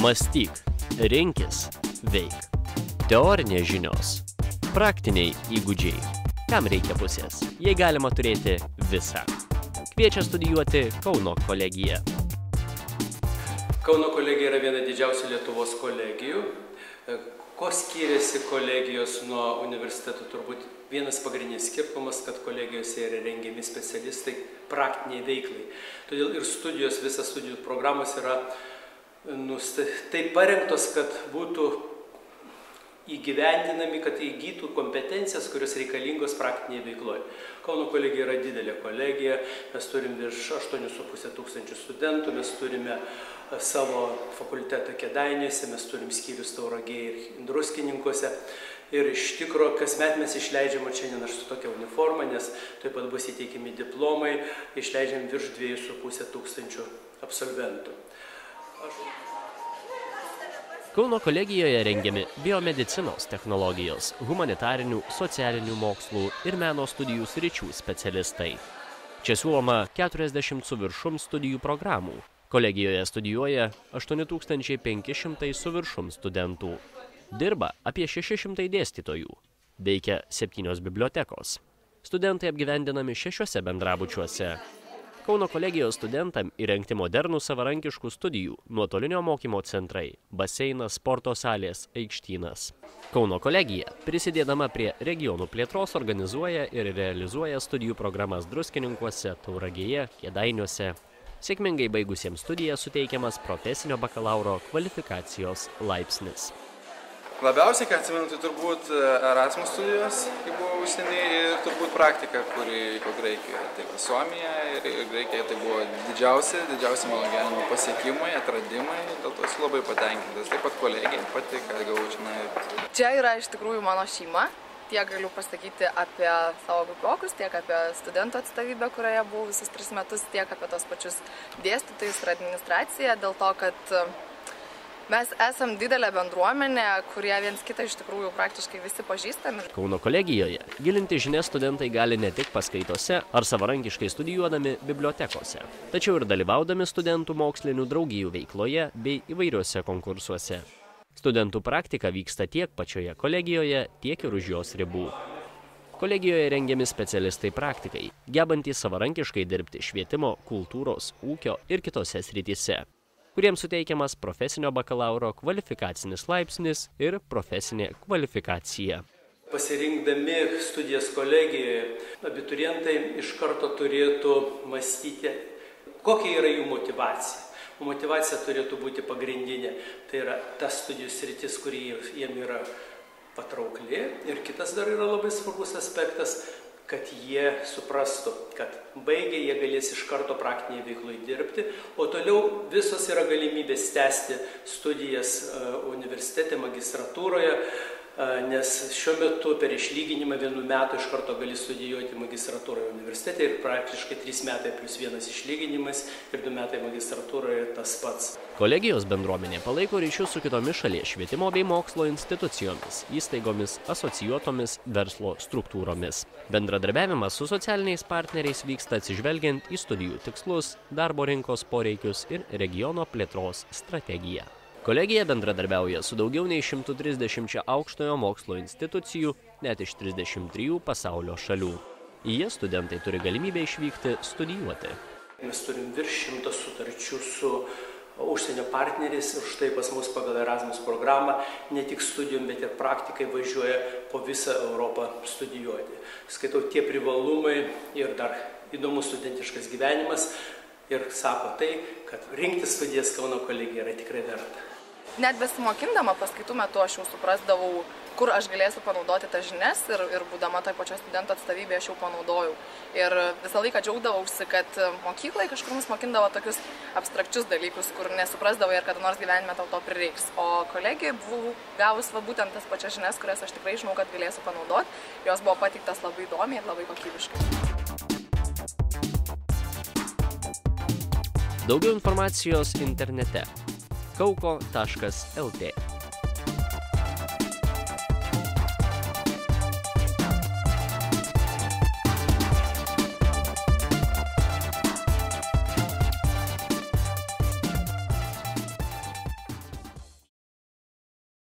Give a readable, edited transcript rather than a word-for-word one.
Mąstyk, rinkis, veik. Teorinės žinios, praktiniai įgūdžiai. Kam reikia pusės, jei galima turėti visą. Kviečia studijuoti Kauno kolegija. Kauno kolegija yra viena didžiausių Lietuvos kolegijų. Ko skiriasi kolegijos nuo universitetų? Turbūt vienas pagrindinis skirtumas, kad kolegijose yra rengiami specialistai praktiniai veiklai. Todėl ir studijos, visas studijų programos yra taip parengtos, kad būtų įgyvendinami, kad įgytų kompetencijas, kurios reikalingos praktiniai veikloje. Kauno kolegija yra didelė kolegija, mes turim virš 8,5 tūkstančių studentų, mes turime savo fakultetą Kėdainiuose, mes turim skyrius Tauragėje ir Druskininkuose. Ir iš tikro, kasmet mes išleidžiam, šiandien aš su tokia uniforma, nes taip pat bus įteikiami diplomai, išleidžiam virš 2,5 tūkstančių absolventų. Kauno kolegijoje rengiami biomedicinos technologijos, humanitarinių, socialinių mokslų ir meno studijų sričių specialistai. Čia siūloma 40 su viršum studijų programų. Kolegijoje studijuoja 8500 su viršum studentų. Dirba apie 600 dėstytojų. Veikia 7 bibliotekos. Studentai apgyvendinami 6 bendrabučiuose. Kauno kolegijos studentam įrengti modernų savarankiškų studijų, nuotolinio mokymo centrai, baseinas, sporto salės, aikštynas. Kauno kolegija, prisidėdama prie regionų plėtros, organizuoja ir realizuoja studijų programas Druskininkuose, Tauragėje, Kėdainiuose. Sėkmingai baigusiems studijas suteikiamas profesinio bakalauro kvalifikacijos laipsnis. Labiausiai, ką atsimenu, tai turbūt Erasmus studijos, kai buvo užsienyje, ir turbūt praktika, kuri vyko Graikijoje. Tai Suomija ir Graikija tai buvo didžiausi mano gyvenimo pasiekimai, atradimai, dėl to esu labai patenkintas. Taip pat kolegija pati, ką gavau čia. Čia yra iš tikrųjų mano šeima. Tiek galiu pasakyti apie savo grupiokus, tiek apie studentų atstovybę, kurioje buvau visus 3 metus, tiek apie tos pačius dėstytojus ir administraciją, dėl to, kad mes esam didelė bendruomenė, kurie viens kitą iš tikrųjų praktiškai visi pažįstami. Kauno kolegijoje gilinti žinias studentai gali ne tik paskaitose ar savarankiškai studijuodami bibliotekose, tačiau ir dalyvaudami studentų mokslinių draugijų veikloje bei įvairiuose konkursuose. Studentų praktika vyksta tiek pačioje kolegijoje, tiek ir už jos ribų. Kolegijoje rengiami specialistai praktikai, gebantys savarankiškai dirbti švietimo, kultūros, ūkio ir kitose srityse, kuriems suteikiamas profesinio bakalauro kvalifikacinis laipsnis ir profesinė kvalifikacija. Pasirinkdami studijas kolegijoje, abiturientai iš karto turėtų mąstyti, kokia yra jų motyvacija. O motyvacija turėtų būti pagrindinė. Tai yra tas studijų sritis, kuri jiem yra patraukli. Ir kitas dar yra labai svarbus aspektas, kad jie suprastų, kad baigę jie galės iš karto praktiniai veiklai dirbti, o toliau visos yra galimybės tęsti studijas universitete, magistratūroje, nes šiuo metu per išlyginimą 1 metų iš karto gali studijuoti magistratūroje universitete ir praktiškai 3 metai plus 1 išlyginimas ir 2 metai magistratūroje tas pats. Kolegijos bendruomenė palaiko ryšius su kitomis šalies švietimo bei mokslo institucijomis, įstaigomis, asocijuotomis verslo struktūromis. Bendradarbiavimas su socialiniais partneriais vyksta atsižvelgiant į studijų tikslus, darbo rinkos poreikius ir regiono plėtros strategiją. Kolegija bendradarbiauja su daugiau nei 130 aukštojo mokslo institucijų, net iš 33 pasaulio šalių. Į jas studentai turi galimybę išvykti studijuoti. Mes turim virš 100 sutarčių su užsienio partneriais ir štai pas mus pagal Erasmus programą ne tik studijom, bet ir praktikai važiuoja po visą Europą studijuoti. Skaitau tie privalumai ir dar įdomus studentiškas gyvenimas ir sako tai, kad rinkti studijas Kauno kolegija yra tikrai verta. Net besimokindama paskaitų metu aš jau suprasdavau, kur aš galėsiu panaudoti tas žinias ir būdama toj pačios studentų atstovybėje aš jau panaudojau. Ir visą laiką džiaugdavausi, kad mokyklai kažkur mus mokindavo tokius abstrakčius dalykus, kur nesuprasdavai ir kada nors gyvenime tau to prireiks. O kolegijai buvau gavus būtent tas pačias žinias, kurias aš tikrai žinau, kad galėsiu panaudoti. Jos buvo pateiktas labai įdomiai ir labai kokybiškai. Daugiau informacijos internete kauko.lt